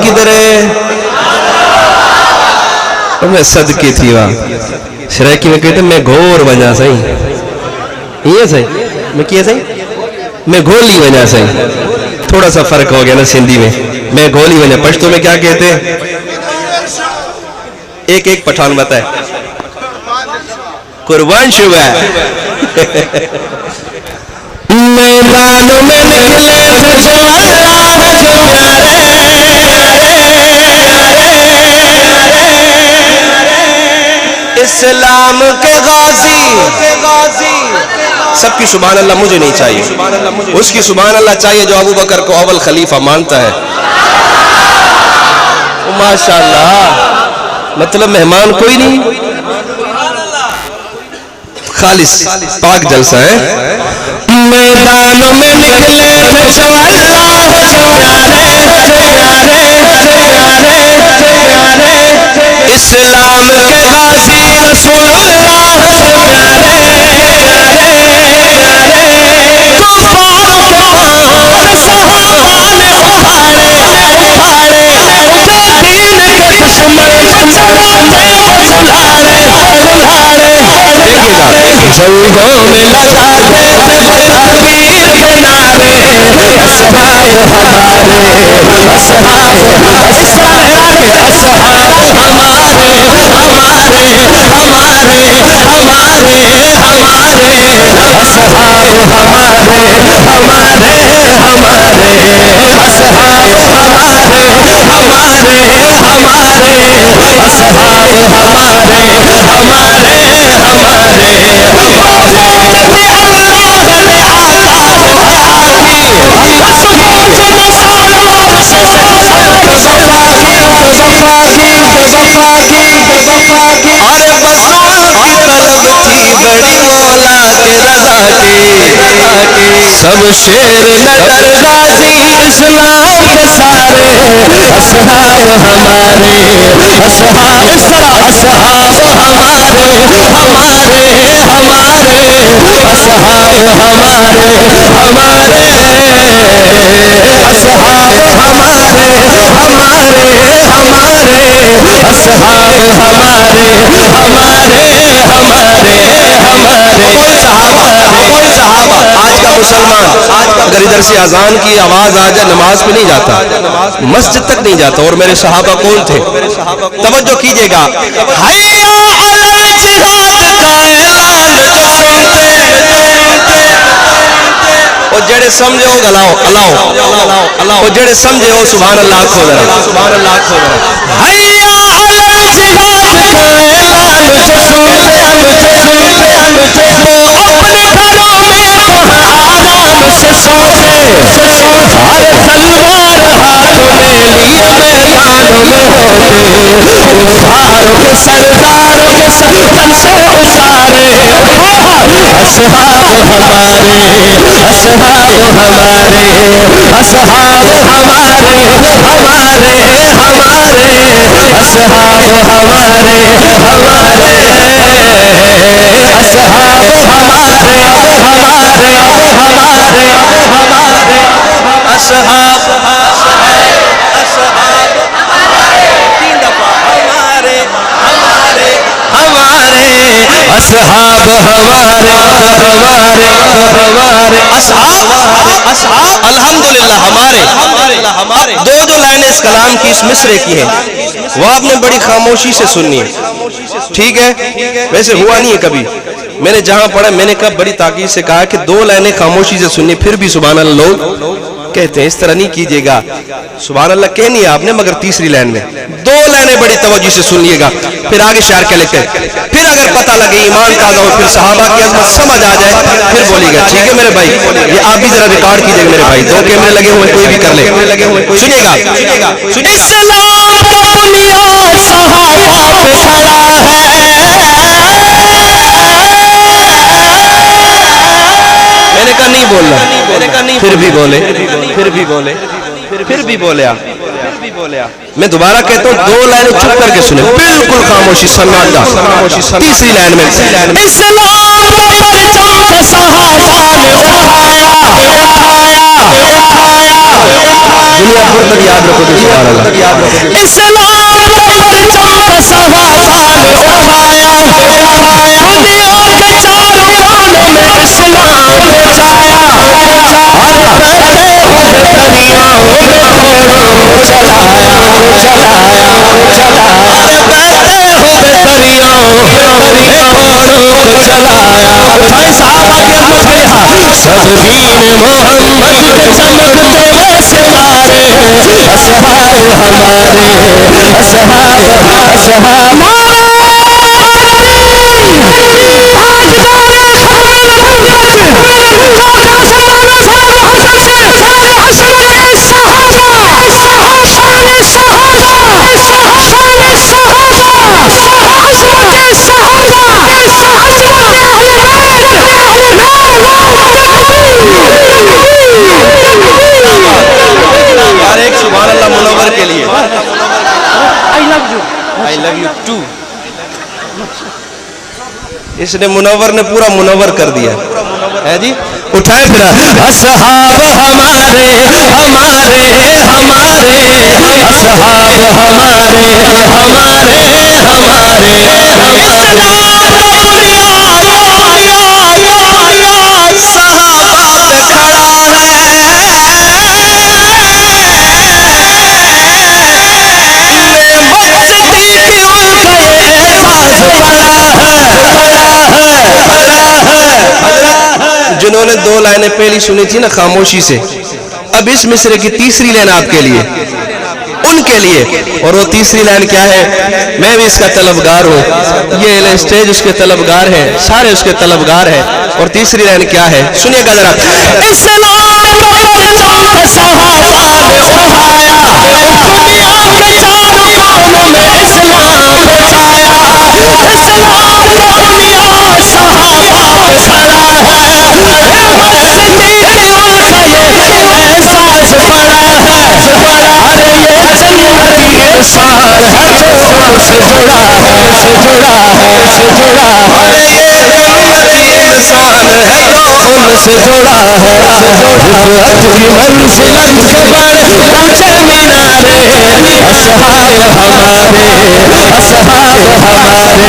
کدھر ہے؟ میں صدقے تھی وہاں شرائکی میں کہتے میں گھور بنا سہی یہ سہی میں کیا سہی میں گھولی بنا سہی تھوڑا سا فرق ہو گیا نا سندھی میں گھولی بنا پشتو میں کیا کہتے ہیں ایک پٹھان بتائے قربان شبہ میدانوں میں نکلے تھے جو اللہ جو اسلام کے غازی سب کی سبحان اللہ مجھے نہیں چاہیے اس کی سبحان اللہ چاہیے جو ابو بکر کو اول خلیفہ مانتا ہے ماشاءاللہ مطلب مہمان کوئی نہیں خالص پاک جلسہ ہے میدانوں میں نکلے تھے جو اللہ جو اسلام کے غازی رسول اللہ سے جنگوں میں لگاتے تھے تکبیر کے نعرے اصحاب ہمارے اصحاب سب شیر نگر غازی اسلام کے سارے اصحاب ہمارے اصحاب اصحاب ہمارے اصحاب ہمارے مسلمان اگر ادھر سے اذان کی آواز آ جائے نماز پہ نہیں جاتا مسجد تک نہیں جاتا اور میرے صحابہ کون تھے توجہ کیجئے گا حیا علی الجہاد کا اعلان جو سنتے اور جڑے سمجھے ہو گلاؤ اور جڑے سمجھے ہو سبحان اللہ کھو ذرا حیا علی الجہاد کا اعلان جو سنتے اپنے گھروں میں سے سوتے ہر تلوار ہاتھ میں لیے میدانوں میں ہوتے کفار کے سردار کے سر تن سے اتارے اصحاب ہمارے اصحاب ہمارے اصحاب ہمارے اصحاب ہمارے اصحاب تین دفعہ ہمارے اصحاب الحمدللہ ہمارے دو لائنیں اس کلام کی اس مصرے کی ہیں وہ آپ نے بڑی خاموشی سے سننی ہے ٹھیک ہے ویسے ہوا نہیں ہے کبھی میں نے جہاں پڑھا میں نے کب بڑی تاکید سے کہا کہ دو لائنیں خاموشی سے سننی پھر بھی سبحان اللہ لوگ کہتے ہیں اس طرح نہیں کیجئے گا سبحان اللہ کہنی ہے آپ نے مگر تیسری لائن میں دو لائنیں بڑی توجہ سے سنیے گا پھر آگے شعر کیا لکھتے ہیں پھر اگر پتہ لگے ایمان تازہ ہو پھر صحابہ کی عظمت سمجھ آ جائے پھر بولیے گا ٹھیک ہے میرے بھائی یہ آپ بھی ذرا ریکارڈ کیجئے میرے بھائی دو کیمرے لگے ہوئے کوئی بھی کر لے سنیے گا اسلام کا بنیاد صحابہ پہ کھڑا ہے میں نے کہا نہیں بولنا پھر بھی بولے آپ میں دوبارہ کہتا ہوں دو لائنیں چپ کر کے سنیں بالکل خاموشی سناٹا تیسری لائن میں اسلام کا پرچم سے صحابہ نے اٹھایا دنیا تک یاد رکھو تو سبحان اللہ. اسلام کا صحابہ نے اٹھایا، دنیا کے چاروں کونوں میں اسلام پہنچایا، اور پہلے دریاؤں میں گھوڑوں کو چلایا، پہلے دریاؤں میں گھوڑوں کو چلایا. اٹھائے صحابہ کی عظمت کا لحاظ، سب دین محمد کے چمکتے ستارے، اصحاب ہمارے، اصحاب یار ایک سبحان اللہ منور کے لیے. I love you too. اس نے منور نے پورا منور کر دیا ہے جی. اٹھائے پھر اصحاب ہمارے ہمارے ہمارے، اصحاب ہمارے ہمارے ہمارے، جنہوں نے دو لائنیں پہلی سنی تھی نا خاموشی سے، اب اس مصرے کی تیسری لائن آپ کے لیے، ان کے لیے. اور وہ تیسری لائن کیا ہے؟ میں بھی اس کا طلبگار ہوں، یہ اسٹیج اس کے طلبگار ہیں، سارے اس کے طلبگار ہیں. اور تیسری لائن کیا ہے سنیے گا ذرا. اسلام کا صحابہ نے اٹھایا، دنیا کے چاروں کونوں میں اسلام پہنچایا، اسلام دنیا صحابہ پہ کھڑا ہے، ہمت صدیق ان کا یہ احساس بڑا ہے، ارے یہ جنتی انسان ہے جو ان سے جڑا ہے، ارے یہ جنتی انسان ہے جو ان سے جڑا ہے. رفعت کی منزلت کے بڑے اونچے مینارے، اصحاب ہمارے، اصحاب ہمارے،